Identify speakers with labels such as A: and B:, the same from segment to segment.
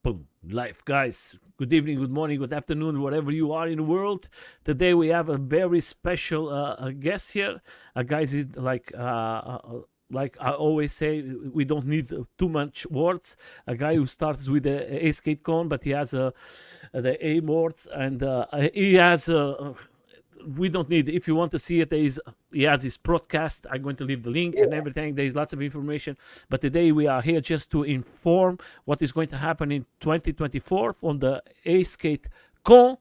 A: Boom. Live, guys. Good evening, good morning, good afternoon, wherever you are in the world. Today we have a very special guest here. Guys, like I always say, we don't need too much words. A guy who starts with the Esk8Con, but he has the A words, and he has we don't need. If you want to see it, he has his broadcast. I'm going to leave the link and everything. There's lots of information. But today we are here just to inform what is going to happen in 2024 from the Esk8Con.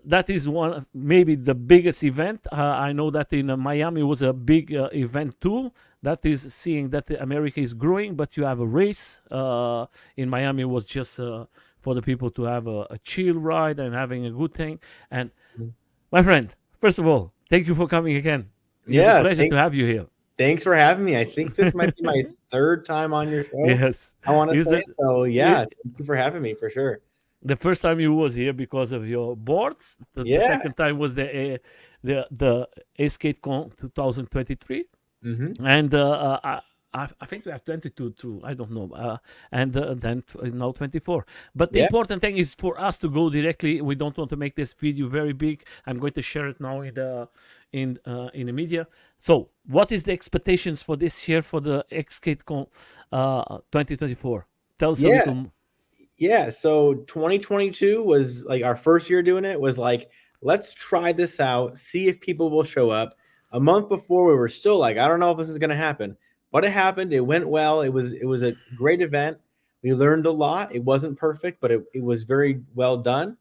A: That is one, maybe the biggest event. I know that in Miami was a big event too. That is seeing that America is growing, but you have a race. In Miami was just for the people to have a chill ride and having a good thing. And my friend, first of all, thank you for coming again. It's a pleasure to have you here.
B: Thanks for having me. I think this might be my third time on your show.
A: Yes.
B: I want to
A: Is
B: say
A: that
B: so. Yeah, thank you for having me for sure.
A: the first time you was here because of your boards? The
B: Yeah.
A: second time was the Esk8Con 2023,
B: Mm-hmm.
A: and I think we have 22 too. I don't know, and then now 24. But the
B: Yeah.
A: important thing is for us to go directly. We don't want to make this video very big. I'm going to share it now in the media. So, what is the expectations for this year for the Esk8Con 2024? Tell us a
B: Yeah.
A: little.
B: Yeah. So 2022 was like our first year doing it. Was like, let's try this out, see if people will show up. A month before, we were still like, I don't know if this is going to happen, but it happened. It went well. It was a great event. We learned a lot. It wasn't perfect, but it was very well done.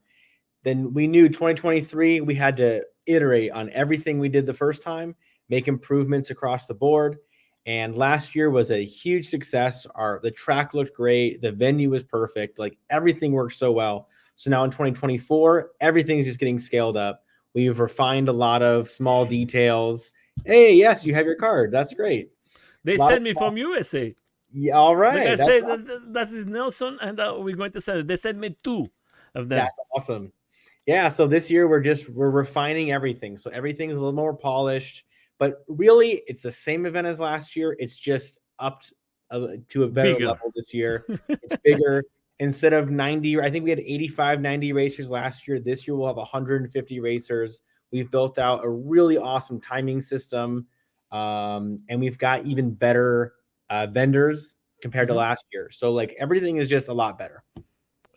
B: Then we knew 2023 we had to iterate on everything we did the first time, make improvements across the board. And last year was a huge success. The track looked great, the venue was perfect, like everything worked so well. So now in 2024, everything's just getting scaled up. We've refined a lot of small details. Hey, yes, you have your card. That's great.
A: They
B: A lot of
A: sent me
B: small.
A: from USA.
B: Yeah, all
A: The guy
B: right. That's
A: said
B: awesome.
A: that is Nelson, and we're going to send it. They sent me two of them.
B: That's awesome. Yeah, so this year we're refining everything. So everything's a little more polished, but really it's the same event as last year. It's just upped to a better
A: Bigger.
B: level this year. It's bigger. Instead of 90, I think we had 85, 90 racers last year. This year we'll have 150 racers. We've built out a really awesome timing system, and we've got even better vendors compared to
A: Mhm.
B: last year. So like everything is just a lot better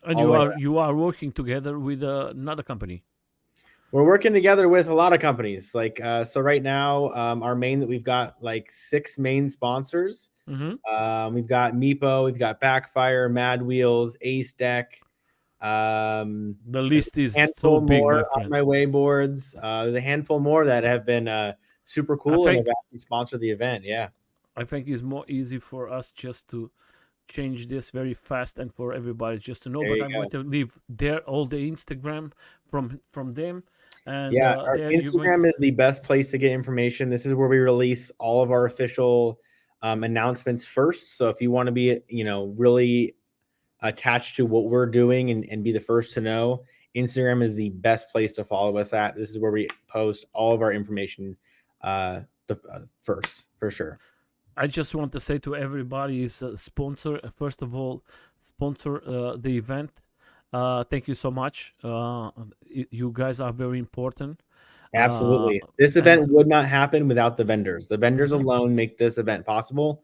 A: And
B: all the way around.
A: you are working together with another company.
B: We're working together with a lot of companies. Like so, right now, our main that we've got like 6 main sponsors.
A: Hmm.
B: We've got Meepo, we've got Backfire, Mad Wheels, Ace Deck.
A: The
B: There's
A: list
B: a
A: is so
B: handful
A: big,
B: more
A: my
B: on
A: friend.
B: my way boards. There's a handful more that have been super
A: I
B: cool and have
A: think
B: actually sponsored the event. Yeah,
A: I think it's more easy for us just to change this very fast and for everybody just to know.
B: there
A: But
B: you
A: I'm going
B: go.
A: to leave there all the Instagram from them, and
B: Yeah, our
A: there you're going to.
B: Instagram is the best place to get information. This is where we release all of our official announcements first. So if you want to be, really attached to what we're doing and be the first to know, Instagram is the best place to follow us at. This is where we post all of our information first, for sure.
A: I just want to say to everybody is sponsor first of all sponsor the event. Thank you so much. You guys are very important. Uh,
B: Absolutely. This
A: and
B: event would not happen without the vendors. The vendors
A: Mhm.
B: alone make this event possible.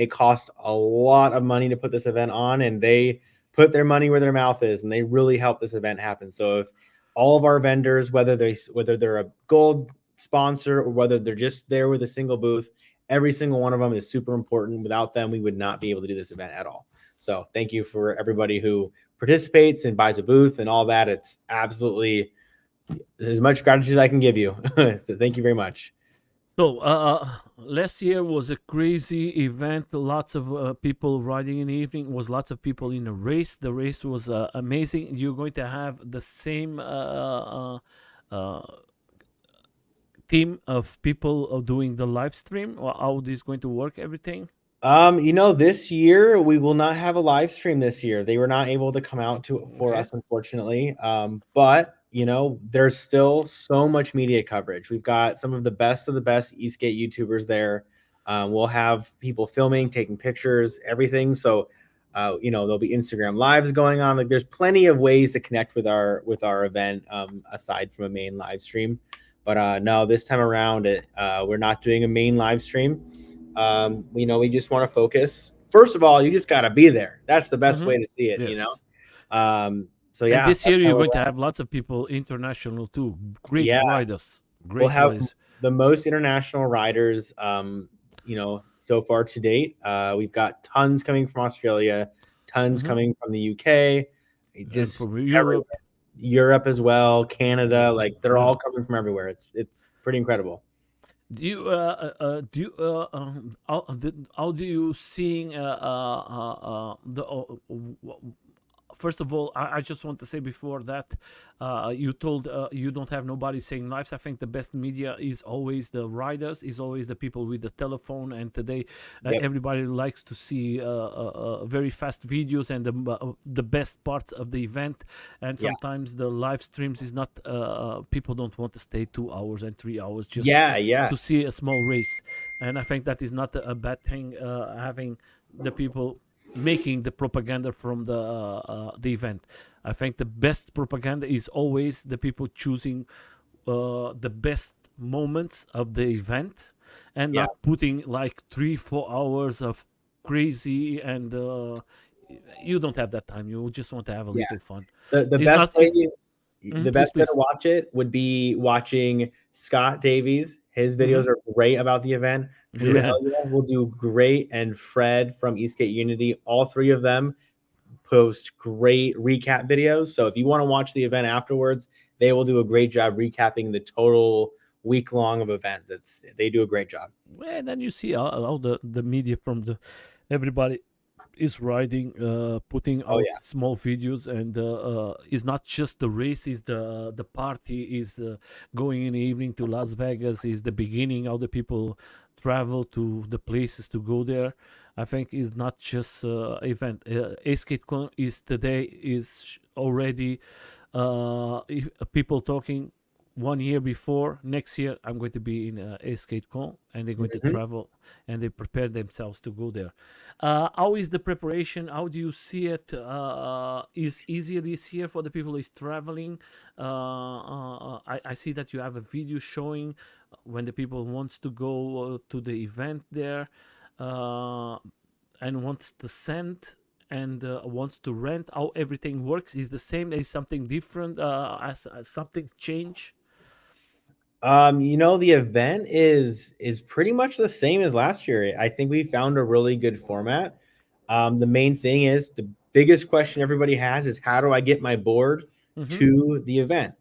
B: It cost a lot of money to put this event on, and they put their money where their mouth is, and they really help this event happen. So if all of our vendors, whether they're a gold sponsor or whether they're just there with a single booth, every single one of them is super important. Without them, we would not be able to do this event at all. So thank you for everybody who participates and buys a booth and all that. It's absolutely as much gratitude as I can give you. So thank you very much.
A: So last year was a crazy event. Lots of people riding in the evening. Was lots of people in the race. The race was amazing. You're going to have the same uh, team of people doing the live stream. Or how this going to work? Everything.
B: This year we will not have a live stream this year. They were not able to come out to for
A: Okay.
B: us, unfortunately. But there's still so much media coverage. We've got some of the best Eastgate YouTubers there. We'll have people filming, taking pictures, everything. So There'll be Instagram lives going on. Like there's plenty of ways to connect with our event, aside from a main live stream. But no, this time around, we're not doing a main live stream. We just want to focus. First of all, you just got to be there. That's the best
A: Mm-hmm.
B: way to see it.
A: Yes.
B: So
A: And
B: yeah,
A: this
B: that's
A: year
B: how
A: you're going to
B: we're.
A: have lots of people international too. Great
B: Yeah,
A: riders.
B: we'll
A: Great
B: have
A: riders.
B: the most international riders, so far to date. We've got tons coming from Australia, tons
A: Mm-hmm.
B: coming from the UK,
A: And
B: just
A: from
B: everywhere.
A: Europe.
B: Europe as well,
A: Yeah.
B: Canada, like they're
A: Yeah.
B: all coming from everywhere. It's pretty incredible.
A: How do you seeing first of all, I just want to say before that, you told you don't have nobody saying lives. I think the best media is always the riders, is always the people with the telephone. And today,
B: Yep.
A: everybody likes to see very fast videos and the best parts of the event. And
B: Yeah.
A: sometimes the live streams is not. People don't want to stay 2 hours and 3 hours just
B: Yeah, yeah.
A: to see a small race. And I think that is not a bad thing. Having the people making the propaganda from the event. I think the best propaganda is always the people choosing the best moments of the event, and
B: Yeah.
A: not putting like 3 4 hours of crazy. And you don't have that time. You just want to have a
B: Yeah.
A: little fun.
B: The
A: It's
B: best
A: not.
B: way
A: It's
B: the
A: please,
B: best way to
A: please.
B: watch it would be watching Scott Davies. His
A: Mm-hmm.
B: videos are great about the event. Drew
A: Yeah.
B: Elliott will do great, and Fred from Eastgate Unity. All three of them post great recap videos. So if you want to watch the event afterwards, they will do a great job recapping the total week long of events. They do a great job.
A: And then you see all the media from the everybody is riding, putting
B: Oh
A: out
B: yeah,
A: small videos. And it's not just the race, is the party is going in the evening to Las Vegas, is the beginning, how the people travel to the places to go there. I think it's not just event. Esk8Con is today is already people talking 1 year before. Next year I'm going to be in Esk8Con, and they're going to
B: mm-hmm.
A: travel, and they prepare themselves to go there. How is the preparation? How do you see it? Is easier this year for the people who is traveling? I see that you have a video showing when the people wants to go to the event there, uh, and wants to send, and wants to rent. How everything works is the same? Is something different? As something change?
B: The event is pretty much the same as last year. I think we found a really good format. The main thing is the biggest question everybody has is how do I get my board
A: Mm-hmm.
B: to the event?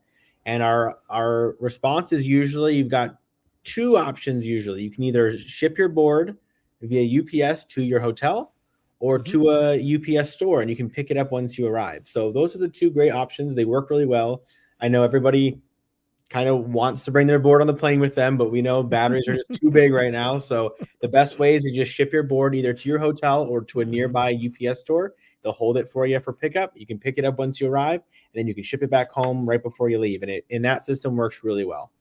B: And our response is usually you've got two options. Usually, you can either ship your board via UPS to your hotel or
A: Mm-hmm.
B: to a UPS store, and you can pick it up once you arrive. So those are the two great options. They work really well. I know everybody kind of wants to bring their board on the plane with them, but we know batteries are just too big right now. So the best way is to just ship your board either to your hotel or to a
A: Mm-hmm.
B: nearby UPS store. They'll hold it for you for pickup. You can pick it up once you arrive, and then you can ship it back home right before you leave. And that system works really well.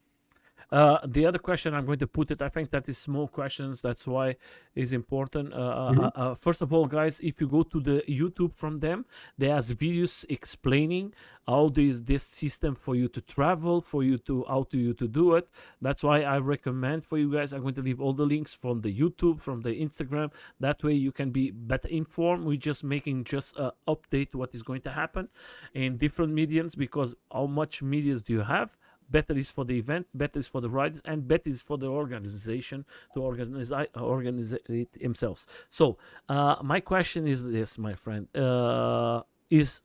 A: The other question I'm going to put it, I think that is small questions. That's why is important.
B: Mm-hmm.
A: First of all, guys, if you go to the YouTube from them, there's videos explaining how this system for you to travel, for you to how to you to do it. That's why I recommend for you guys. I'm going to leave all the links from the YouTube, from the Instagram. That way you can be better informed. We're just making just update what is going to happen in different mediums, because how much medias do you have? Better is for the event, better is for the riders, and better is for the organization to organize it themselves. So my question is this, my friend: is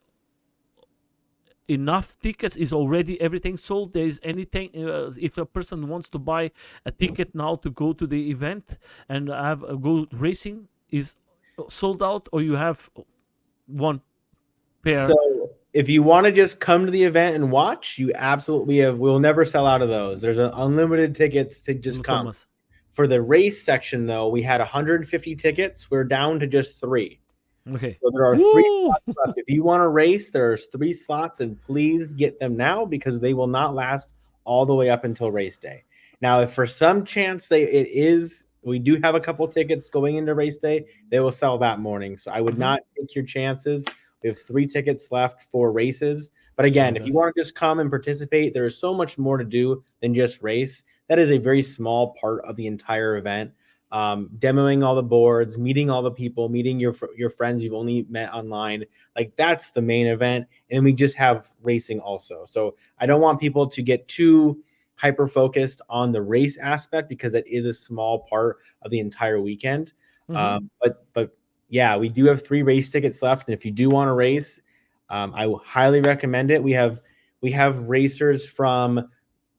A: enough tickets? Is already everything sold? There is anything? If a person wants to buy a ticket now to go to the event and have go racing, is sold out, or you have one pair?
B: So if you want to just come to the event and watch, you absolutely have. We'll never sell out of those. There's unlimited tickets to just come.
A: Thomas.
B: For the race section, though, we had 150 tickets. We're down to just 3.
A: Okay.
B: So there are 3
A: Woo!
B: slots left. If you want to race, there's 3 slots, and please get them now because they will not last all the way up until race day. Now, if for some chance it is we do have a couple tickets going into race day. They will sell that morning, so I would
A: Mm-hmm.
B: not take your chances. We have 3 tickets left for races. But
A: Oh,
B: again, if you
A: that's
B: want to just come and participate, there is so much more to do than just race. That is a very small part of the entire event. Demoing all the boards, meeting all the people, meeting your friends you've only met online. Like that's the main event, and we just have racing also. So I don't want people to get too hyper focused on the race aspect because that is a small part of the entire weekend.
A: mm-hmm.
B: But yeah, we do have 3 race tickets left, and if you do want to race, I will highly recommend it. We have racers from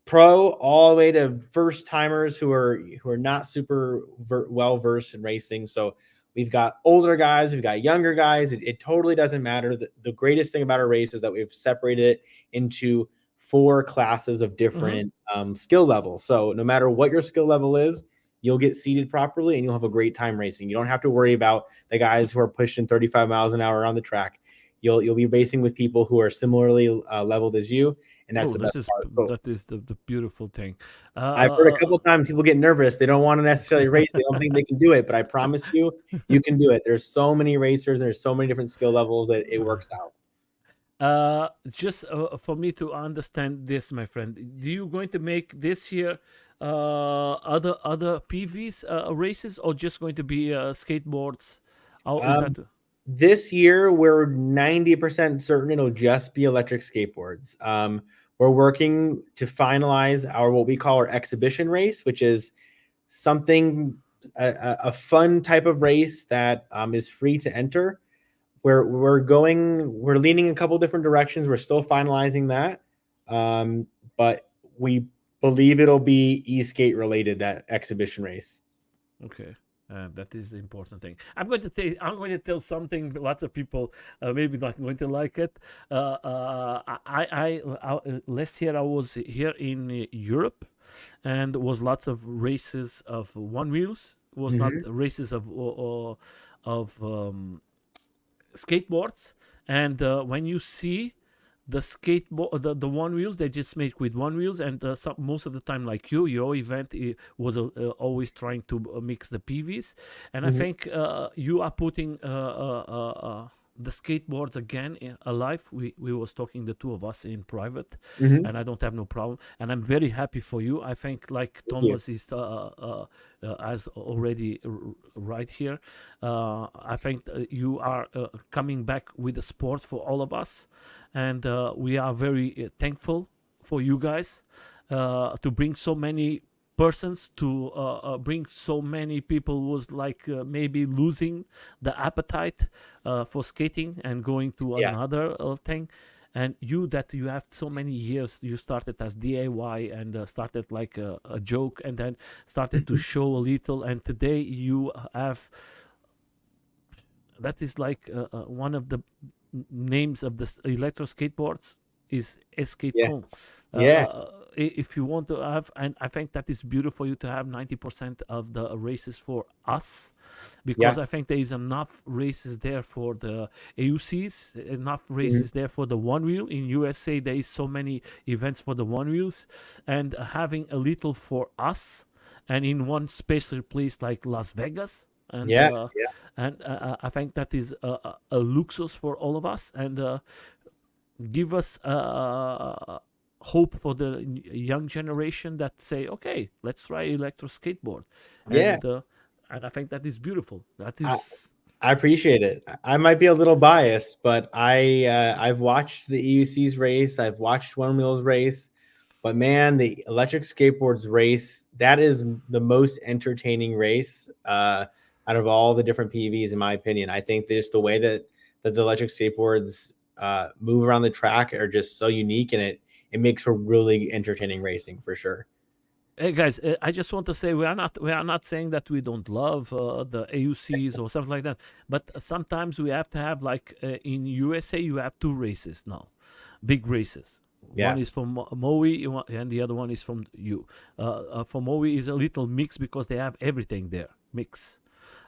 B: pro all the way to first timers who are not super well versed in racing. So we've got older guys, we've got younger guys. It totally doesn't matter. The greatest thing about our race is that we've separated it into 4 classes of
A: Mm-hmm.
B: different skill levels. So no matter what your skill level is, you'll get seated properly and you'll have a great time racing. You don't have to worry about the guys who are pushing 35 miles an hour on the track. You'll be racing with people who are similarly leveled as you, and that's
A: Oh,
B: the best part. So
A: that is the beautiful thing.
B: I've heard a couple times people get nervous. They don't want to necessarily race. They don't think they can do it, but I promise you, you can do it. There's so many racers. And there's so many different skill levels that it works out.
A: Just for me to understand this, my friend, do you going to make this year other PVs races, or just going to be skateboards? How is that?
B: Um, this year, we're 90% certain it'll just be electric skateboards. We're working to finalize our what we call our exhibition race, which is something a fun type of race that is free to enter. We're leaning a couple different directions. We're still finalizing that, but we believe it'll be e-skate related, that exhibition race.
A: Okay. That is the important thing. I'm going to tell something. Lots of people maybe not going to like it. Last year I was here in Europe, and was lots of races of one wheels. Was not
B: Mm-hmm.
A: races of skateboards. And when you see the skateboard, the one wheels, they just make with one wheels. And most of the time, like your event was always trying to mix the PVs. And I
B: Mm-hmm.
A: think you are putting the skateboards again alive. We was talking, the two of us, in private,
B: Mm-hmm.
A: and I don't have no problem, and I'm very happy for you. I think, like
B: Thank you.
A: Thomas is as already right here, I think you are coming back with the sport for all of us, and we are very thankful for you guys to bring so many persons, to bring so many people who was like maybe losing the appetite for skating and going to
B: Yeah.
A: another thing. And you, that you have so many years, you started as DIY, and started like a joke, and then started to
B: Mhm.
A: show a little, and today you have, that is like one of the names of the electro skateboards is
B: Yeah.
A: Esk8Con.
B: Yeah.
A: If you want to have, and I think that is beautiful for you to have 90% of the races for us, because
B: Yeah.
A: I think there is enough races there for the AUCs, enough
B: Mhm.
A: races there for the one wheel. In USA, there is so many events for the one wheels, and having a little for us, and in one special place like Las Vegas, and
B: Yeah.
A: uh,
B: Yeah.
A: and I think that is a luxus for all of us, and give us hope for the young generation that say, okay, let's try electro skateboard,
B: Yeah.
A: and I think that is beautiful. That
B: I,
A: is,
B: I appreciate it. I might be a little biased, but I've watched the EUC's race. I've watched One Wheels race, but man, the electric skateboards race, that is the most entertaining race out of all the different PVs, in my opinion. I think just the way that the electric skateboards move around the track are just so unique, and it makes for really entertaining racing for sure.
A: hey guys, I just want to say we are not saying that we don't love the AUCs or something like that, but sometimes we have to have, like in USA, you have two races now, big races. One
B: Yeah.
A: is from Maui, and the other one is from you. For Maui is a little mix because they have everything there mix,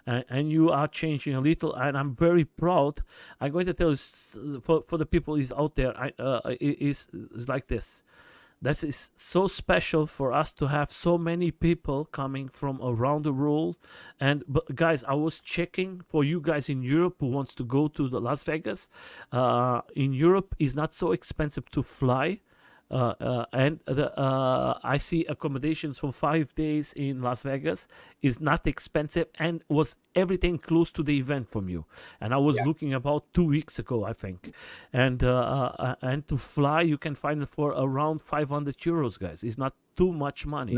A: and you are changing a little, and I'm very proud. I'm going to tell you, for the people is out there, is like this. that is so special for us to have so many people coming from around the world. And but guys, I was checking for you guys in Europe who wants to go to the Las Vegas. In Europe, is not so expensive to fly. I see accommodations for 5 days in Las Vegas is not expensive and was everything close to the event from you. And I was
B: Yeah.
A: looking about 2 weeks ago, I think, and to fly you can find it for around 500 euros, guys. It's not too much money.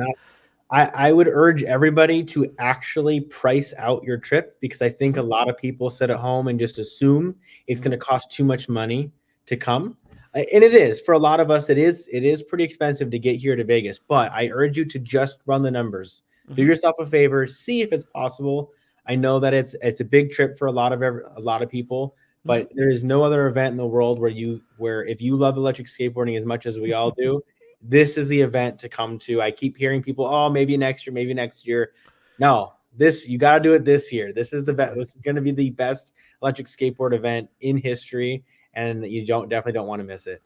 B: I would urge everybody to actually price out your trip because I think
A: Mm-hmm.
B: a lot of people sit at home and just assume it's going
A: Mm-hmm.
B: to cost too much money to come. And it is for a lot of us. It is pretty expensive to get here to Vegas. But I urge you to just run the numbers. Do
A: Mm-hmm.
B: yourself a favor. See if it's possible. I know that it's a big trip for a lot of people,
A: Mm-hmm.
B: but there is no other event in the world where if you love electric skateboarding as much as we all do, this is the event to come to. I keep hearing people, oh, maybe next year, maybe next year. No, this you got to do it this year. This is the best. This is going to be the best electric skateboard event in history, and you definitely don't want to miss it.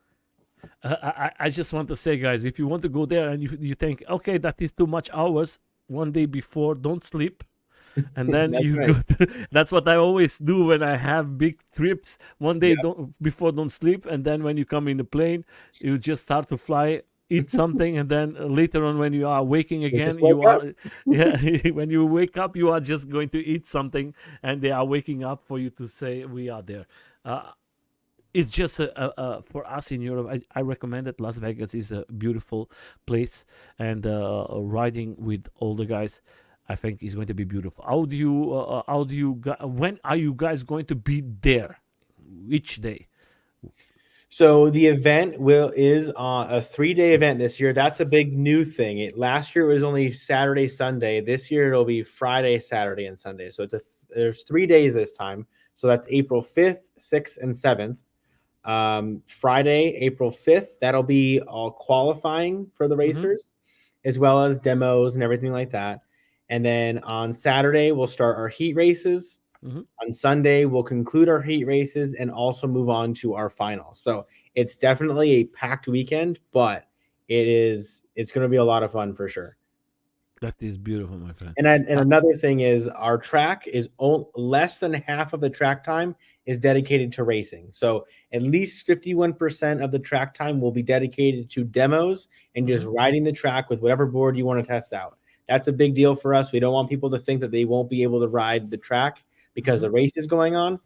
A: I just want to say, guys, if you want to go there and you think, okay, that is too much hours, one day before, don't sleep. And then
B: That's
A: you
B: right.
A: go that's what I always do when I have big trips. One day
B: Yeah,
A: don't before don't sleep, and then when you come in the plane, you just start to fly, eat something, and then later on when you are waking
B: you just
A: again,
B: wake
A: you
B: up.
A: are yeah, when you wake up, you are just going to eat something, and they are waking up for you to say we are there. uh, it's just for us in Europe. I recommend it. Las Vegas is a beautiful place, and riding with all the guys, I think is going to be beautiful. When are you guys going to be there? Which day?
B: So the event will is a 3 day event this year. That's a big new thing. Last year it was only Saturday, Sunday. This year it'll be Friday, Saturday, and Sunday. So there's 3 days this time. So that's April 5th, 6th, and 7th. Friday, April 5th, that'll be all qualifying for the
A: Mm-hmm,
B: racers, as well as demos and everything like that. And then on Saturday, we'll start our heat races.
A: mm-hmm.
B: On Sunday, we'll conclude our heat races and also move on to our finals. So it's definitely a packed weekend, but it's going to be a lot of fun for sure.
A: That is beautiful, my friend.
B: And
A: Uh,
B: another thing is our track is less than half of the track time is dedicated to racing. So at least 51% of the track time will be dedicated to demos and just
A: mhm,
B: riding the track with whatever board you want to test out. That's a big deal for us. We don't want people to think that they won't be able to ride the track because
A: mhm.
B: the race is going on.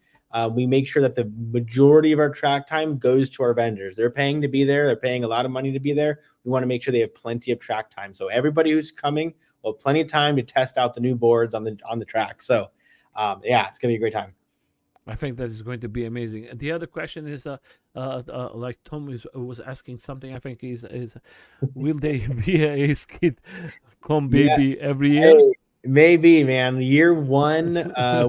B: We make sure that the majority of our track time goes to our vendors. They're paying to be there. They're paying a lot of money to be there. We want to make sure they have plenty of track time. So everybody who's coming, well, plenty of time to test out the new boards on the track. So, yeah, it's gonna be a great time.
A: I think that is going to be amazing. And the other question is, like Tom was asking something. I think is will they be a skid come
B: Yeah,
A: baby every year?
B: hey, maybe, man. Year one,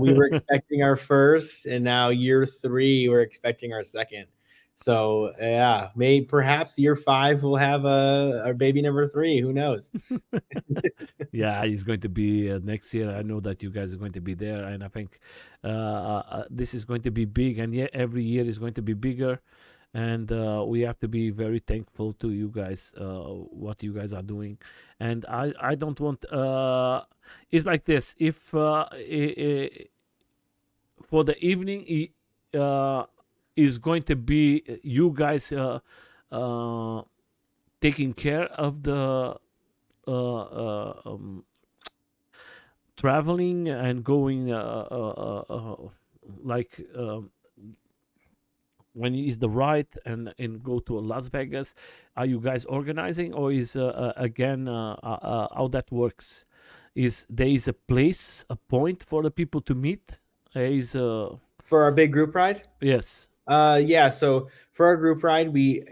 B: we were expecting our first, and now year three, we're expecting our second. So, yeah, perhaps year five we'll have our baby number three. Who knows?
A: Yeah, it's going to be next year. I know that you guys are going to be there, and I think this is going to be big. And yeah, every year is going to be bigger, and we have to be very thankful to you guys, what you guys are doing. And I don't want. It's like this. If for the evening is going to be you guys uh, taking care of the traveling and going like when is the ride and go to Las Vegas, are you guys organizing, or is again how that works? Is there is a place, a point for the people to meet? Is
B: For our big group ride.
A: yes.
B: Yeah. So for our group ride, we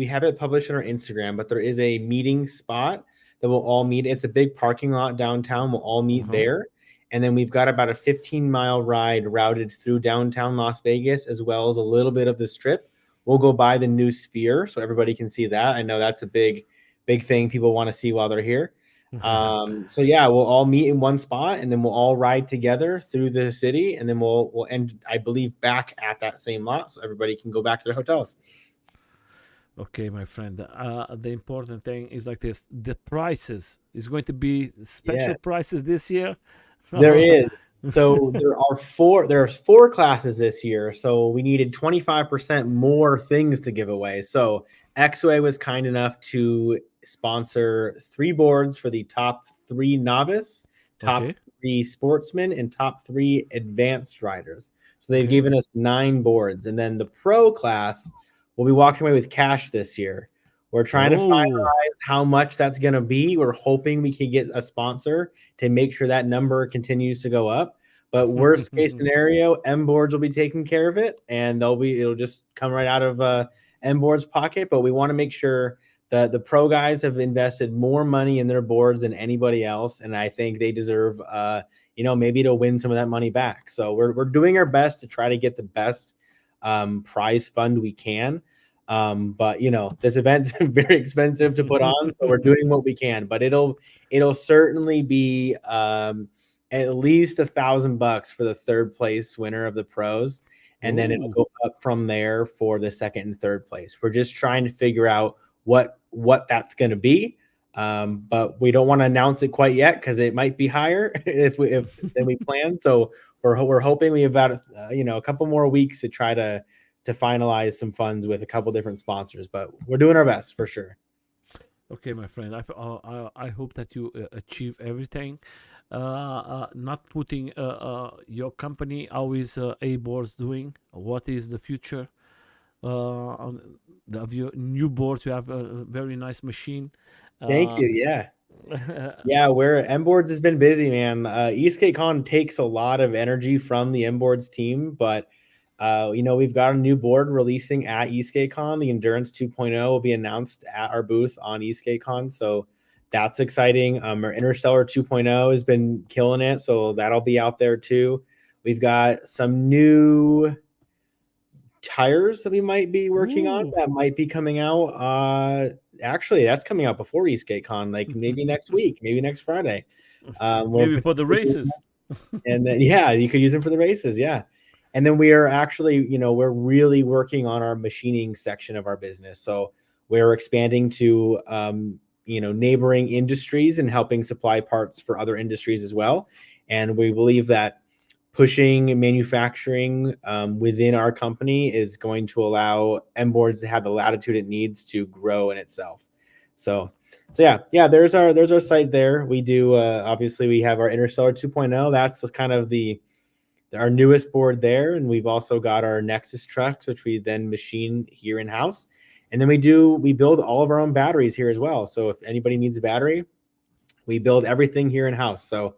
B: have it published on our Instagram, but there is a meeting spot that we'll all meet. It's a big parking lot downtown. We'll all meet
A: Uh-huh.
B: there, and then we've got about a 15-mile ride routed through downtown Las Vegas, as well as a little bit of the Strip. We'll go by the new Sphere, so everybody can see that. I know that's a big thing people want to see while they're here. So yeah, we'll all meet in one spot, and then we'll all ride together through the city, and then we'll end, I believe, back at that same lot, so everybody can go back to their hotels.
A: Okay, my friend. The important thing is like this: the prices is going to be
B: Yeah.
A: special prices this year.
B: There is. So there's four classes this year. So we needed 25% more things to give away. So XOA was kind enough to sponsor three boards for the top three novice, top
A: Okay,
B: three sportsmen, and top three advanced riders. So they've
A: okay.
B: given us 9 boards. And then the pro class will be walking away with cash this year. We're trying to
A: Oh,
B: finalize how much that's going to be. We're hoping we can get a sponsor to make sure that number continues to go up. But worst case scenario, M Boards will be taking care of it, and it'll just come right out of M Boards' pocket. But we want to make sure that the pro guys have invested more money in their boards than anybody else, and I think they deserve, maybe to win some of that money back. So we're doing our best to try to get the best prize fund we can. But this event's very expensive to put on, so we're doing what we can. But it'll certainly be at least $1,000 for the third place winner of the pros, and then it'll
A: oh.
B: go up from there for the second and third place. We're just trying to figure out what that's going to be, but we don't want to announce it quite yet because it might be higher if than we plan. So we're hoping we have about a couple more weeks to try to finalize some funds with a couple different sponsors, but we're doing our best for sure.
A: Okay, my friend. I hope that you achieve everything. Not putting your company always A boards doing. What is the future? Of your new boards, you have a very nice machine.
B: Thank
A: Uh,
B: you. Yeah. Yeah, where M Boards has been busy, man. Esk8Con takes a lot of energy from the M Boards team, but we've got a new board releasing at Esk8Con. The Endurance 2.0 will be announced at our booth on Esk8Con, so that's exciting. Our Interstellar 2.0 has been killing it, so that'll be out there too. We've got some new tires that we might be working on
A: ooh.
B: that might be coming out. Actually, that's coming out before East8Con, like maybe next week, maybe next Friday. We're
A: Maybe for the
B: potentially doing
A: races.
B: that. And then yeah, you could use them for the races, yeah. And then we are actually, we're really working on our machining section of our business. So we're expanding to neighboring industries and helping supply parts for other industries as well. And we believe that pushing manufacturing within our company is going to allow M Boards to have the latitude it needs to grow in itself. So yeah, there's our site there. We do obviously we have our Interstellar 2.0. That's kind of our newest board there, and we've also got our Nexus trucks, which we then machine here in house. And then we build all of our own batteries here as well. So if anybody needs a battery, we build everything here in house. So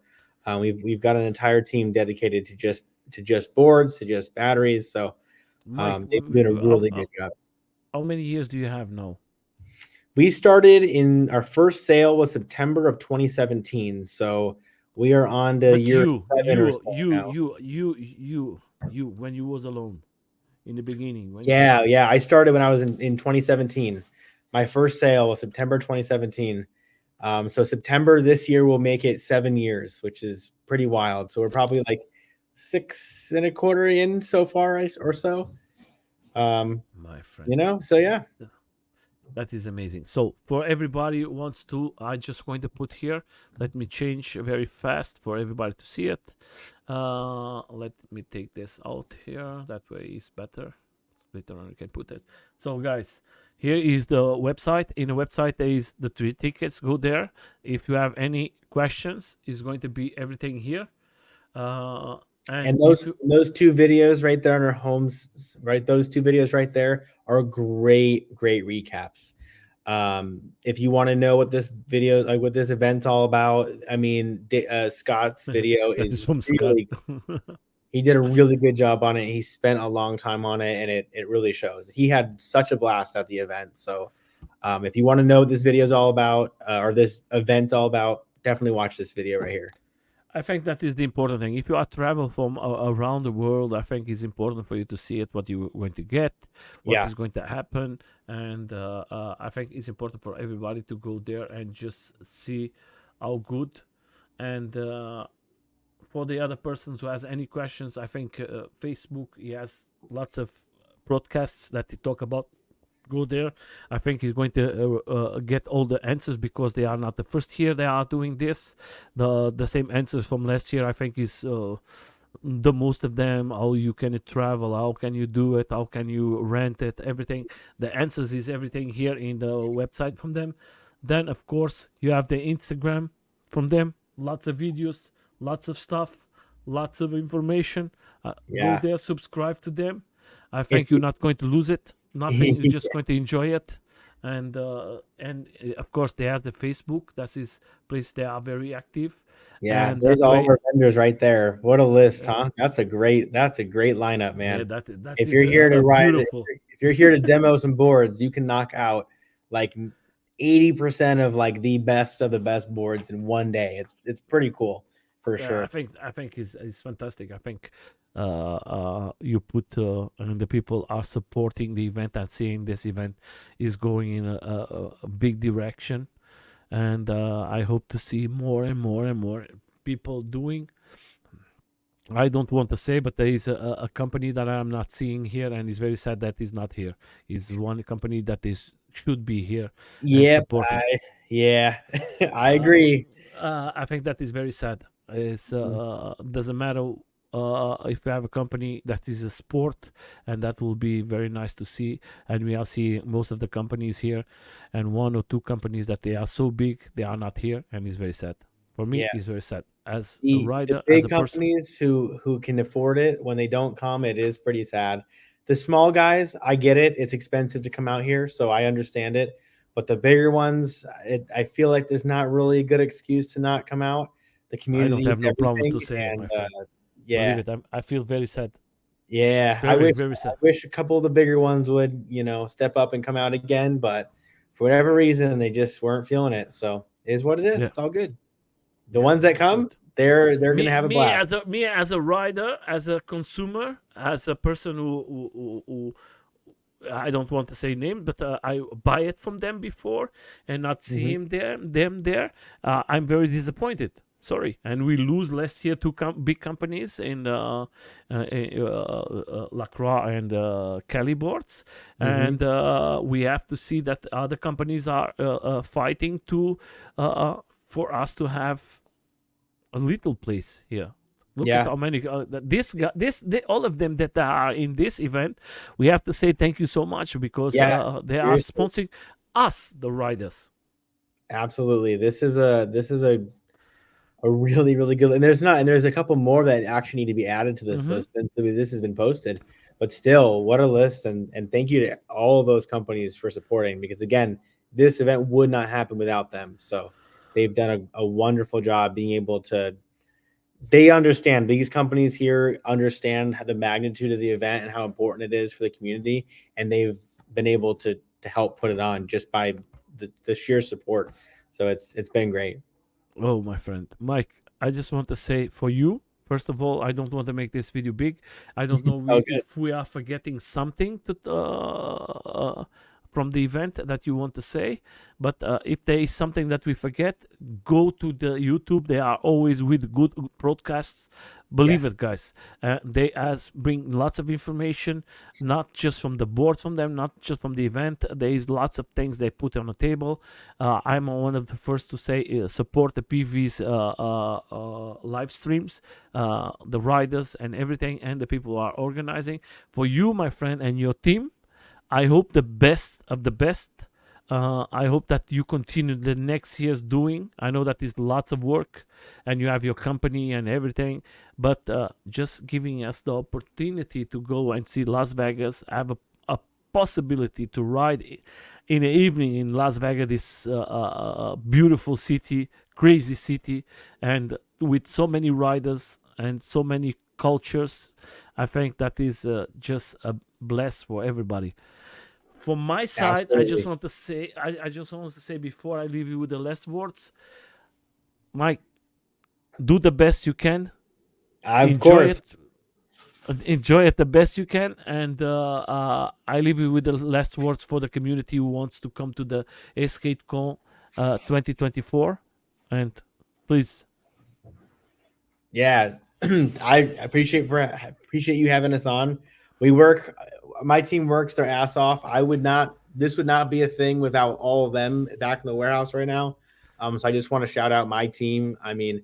B: we've got an entire team dedicated to just boards, to just batteries. So
A: Mike,
B: they've been doing a really good job.
A: how many years do you have now?
B: We started in our first sale was September of 2017. So we are on to
A: But
B: year
A: you,
B: 7 or
A: you,
B: so
A: you,
B: now.
A: you, you, you, when you was alone in the beginning, when you,
B: Yeah. I started when I was in 2017. My first sale was September 2017. So September this year will make it 7 years, which is pretty wild. So we're probably like 6 and a quarter in so far or so.
A: my friend,
B: So yeah.
A: that is amazing. So for everybody who wants to, I just going to put here. Let me change very fast for everybody to see it. Let me take this out here. That way is better. Later on, you can put it. So guys, here is the website. In the website, there is the 3 tickets. Go there. If you have any questions, is going to be everything here. And
B: And
A: if
B: those
A: you,
B: those two videos right there on our homes, right? Those two videos right there are great recaps. If you want to know what this video, like what this event's all about, I mean, Scott's video
A: that is
B: is
A: from Scott.
B: really, he did a really good job on it. He spent a long time on it, and it really shows. He had such a blast at the event. So if you want to know what this video is all about, or this event's all about, definitely watch this video right here.
A: I think that is the important thing. If you are travel from around the world, I think it's important for you to see it, what you're going to get, what
B: Yeah.
A: is going to happen, and I think it's important for everybody to go there and just see how good. And for the other persons who has any questions, I think Facebook he has lots of broadcasts that they talk about go there. I think he's going to get all the answers because they are not the first year they are doing this. The same answers from last year, I think, is the most of them. How you can travel, how can you do it, how can you rent it, everything. The answers is everything here in the website from them. Then of course you have the Instagram from them, lots of videos, lots of stuff, lots of information. Go
B: Yeah.
A: there, subscribe to them. I
B: If
A: think you're not going to lose it, nothing. You're
B: you,
A: just going to enjoy it. And of course they have the Facebook. That is place they are very active,
B: yeah,
A: and
B: there's
A: that
B: all of
A: way
B: our vendors right there. What a list,
A: uh,
B: huh? That's a great lineup,
A: yeah,
B: man.
A: that
B: If
A: is
B: you're here to
A: a
B: ride,
A: beautiful.
B: if you're here to demo some boards, you can knock out like 80% of like the best of the best boards in one day. It's pretty cool for
A: I
B: sure.
A: think is fantastic. I think you put and the people are supporting the event and seeing this event is going in a big direction, and I hope to see more and more and more people doing. I don't want to say, but there is a company that I'm not seeing here, and it's very sad that he's not here. Is one company that is should be here and
B: Yep,
A: supporting.
B: yeah, I
A: Uh,
B: agree.
A: I think that is very sad. It's doesn't matter if you have a company that is a sport, and that will be very nice to see. And we are seeing most of the companies here, and one or two companies that they are so big they are not here, and it's very sad. For me,
B: Yeah.
A: it's very sad as a
B: The
A: rider, as
B: big
A: a person.
B: companies who can afford it, when they don't come, it is pretty sad. The small guys, I get it. It's expensive to come out here, so I understand it. But the bigger ones, I feel like there's not really a good excuse to not come out. The
A: I don't
B: community
A: have
B: is
A: no problems
B: everything,
A: to say it, my
B: and
A: friend. Believe
B: yeah,
A: it, I feel very sad,
B: yeah.
A: very very
B: I
A: sad.
B: wish a couple of the bigger ones would, step up and come out again, but for whatever reason, they just weren't feeling it. So it is what it is.
A: Yeah,
B: It's all good. The
A: yeah,
B: ones that
A: that's
B: come,
A: right.
B: they're gonna
A: me
B: have a
A: me
B: blast.
A: as a me as a rider, as a consumer, as a person who I don't want to say name, but I buy it from them before and not see
B: Mhm.
A: them there. I'm very disappointed. Sorry, and we lose last year two big companies in Lacroix and Cali boards,
B: Mhm.
A: and we have to see that other companies are fighting to for us to have a little place here. Look at
B: Yeah.
A: how many this guy, all of them that are in this event. We have to say thank you so much because
B: Yeah.
A: they are
B: Seriously.
A: sponsoring us, the riders.
B: Absolutely. This is a really, really good, and there's a couple more that actually need to be added to this
A: Mm-hmm.
B: list since this has been posted. But still, what a list, and thank you to all of those companies for supporting, because again, this event would not happen without them. So they've done a wonderful job being able to, they understand, these companies here understand the magnitude of the event and how important it is for the community, and they've been able to help put it on just by the sheer support. So it's been great.
A: Oh, my friend Mike, I just want to say for you. First of all, I don't want to make this video big. I don't know
B: Oh, good.
A: if we are forgetting something from the event that you want to say, but if there is something that we forget, go to the YouTube. They are always with good broadcasts. Believe it,
B: Yes.
A: guys. They as bring lots of information, not just from the boards from them, not just from the event. There is lots of things they put on the table. I'm one of the first to say support the PV's live streams, the riders and everything, and the people who are organizing. For you, my friend, and your team, I hope the best of the best. I hope that you continue the next year's doing. I know that is lots of work, and you have your company and everything, but just giving us the opportunity to go and see Las Vegas, have a possibility to ride in the evening in Las Vegas, this beautiful city, crazy city, and with so many riders and so many cultures. I think that is just a bless for everybody. From my side, I just
B: Absolutely.
A: want to say, I just want to say before I leave you with the last words, Mike, do the best you can,
B: Of
A: enjoy
B: course.
A: it, enjoy it the best you can, and I leave you with the last words for the community who wants to come to the Esk8Con 2024, and please.
B: Yeah. I appreciate you having us on. We work, my team works their ass off. I would not this would not be a thing without all of them back in the warehouse right now. So I just want to shout out my team. I mean,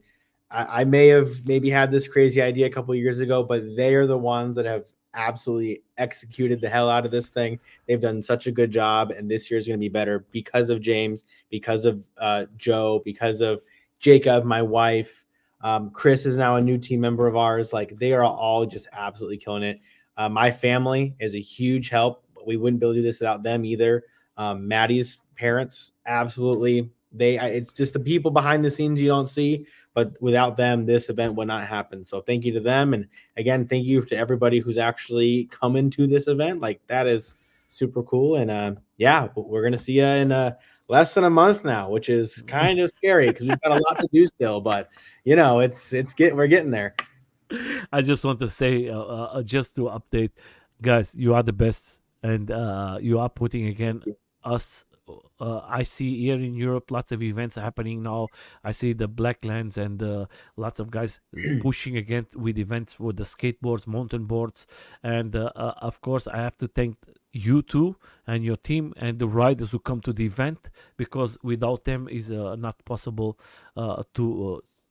B: I may have maybe had this crazy idea a couple years ago, but they are the ones that have absolutely executed the hell out of this thing. They've done such a good job, and this year's going to be better because of James, because of Joe, because of Jacob, my wife. Chris is now a new team member of ours. Like they are all just absolutely killing it. My family is a huge help. We wouldn't be able to do this without them either. Maddie's parents, absolutely. It's just the people behind the scenes you don't see, but without them, this event would not happen. So thank you to them. And again, thank you to everybody who's actually coming to this event. Like that is super cool. And yeah, we're going to see you in less than a month now, which is kind of scary because we've got a lot to do still, but we're getting there.
A: I just want to say, just to update, guys, you are the best, and you are putting again us. I see here in Europe lots of events happening now. I see the Blacklands and lots of guys pushing again with events for the skateboards, mountain boards, and of course I have to thank you two and your team and the riders who come to the event, because without them is not possible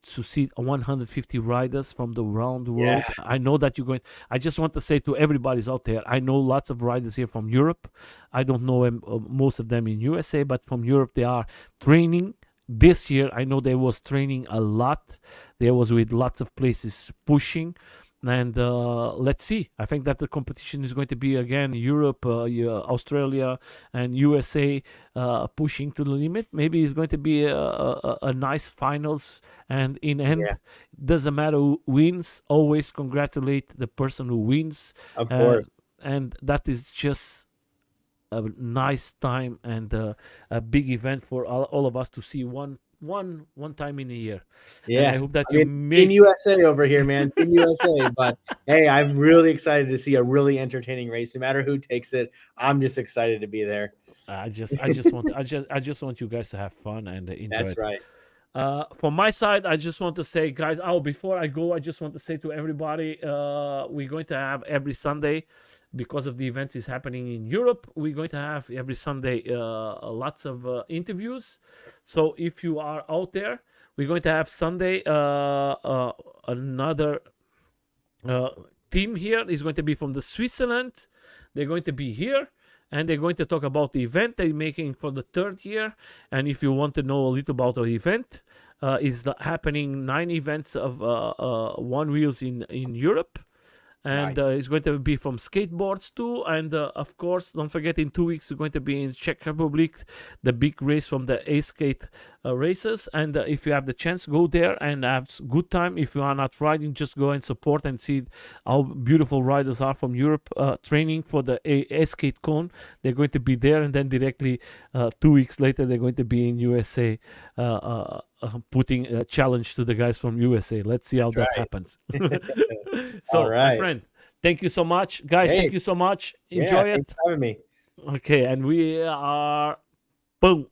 A: to see 150 riders from the around the world.
B: Yeah,
A: I know that you're going. I just want to say to everybody's out there, I know lots of riders here from Europe. I don't know most of them in USA, but from Europe they are training this year. I know they was training a lot. There was with lots of places pushing. And let's see. I think that the competition is going to be again Europe, Australia, and USA pushing to the limit. Maybe it's going to be a nice finals. And in
B: yeah,
A: end, doesn't matter who wins. Always congratulate the person who wins,
B: of
A: uh,
B: course.
A: and that is just a nice time and a big event for all of us to see one time in a year. And I
B: Yeah.
A: hope that
B: I
A: you
B: mean, Team
A: make.
B: USA over here, man. Team USA. But hey, I'm really excited to see a really entertaining race. No matter who takes it, I'm just excited to be there.
A: I just want you guys to have fun and enjoy
B: That's
A: it.
B: right.
A: From my side, I just want to say, guys. Oh, before I go, I just want to say to everybody, we're going to have every Sunday, because of the event is happening in Europe. We're going to have every Sunday lots of interviews. So if you are out there, we're going to have Sunday another uh, team here is going to be from the Switzerland. They're going to be here and they're going to talk about the event they're making for the third year. And if you want to know a little about the event, is happening 9 events of one wheels in Europe, and
B: Nice.
A: it's going to be from skateboards too. And of course, don't forget, in 2 weeks we're going to be in Czech Republic, the big race from the A-Skate races. And if you have the chance, go there and have good time. If you are not riding, just go and support and see how beautiful riders are from Europe training for the Esk8Con. They're going to be there, and then directly 2 weeks later they're going to be in USA, putting a challenge to the guys from USA. Let's see how
B: That's
A: that
B: right.
A: happens.
B: All
A: So, my
B: right.
A: friend, thank you so much, guys.
B: Hey,
A: Thank you so much.
B: yeah.
A: Enjoy
B: Thanks
A: it.
B: for having me.
A: Okay, and we are boom.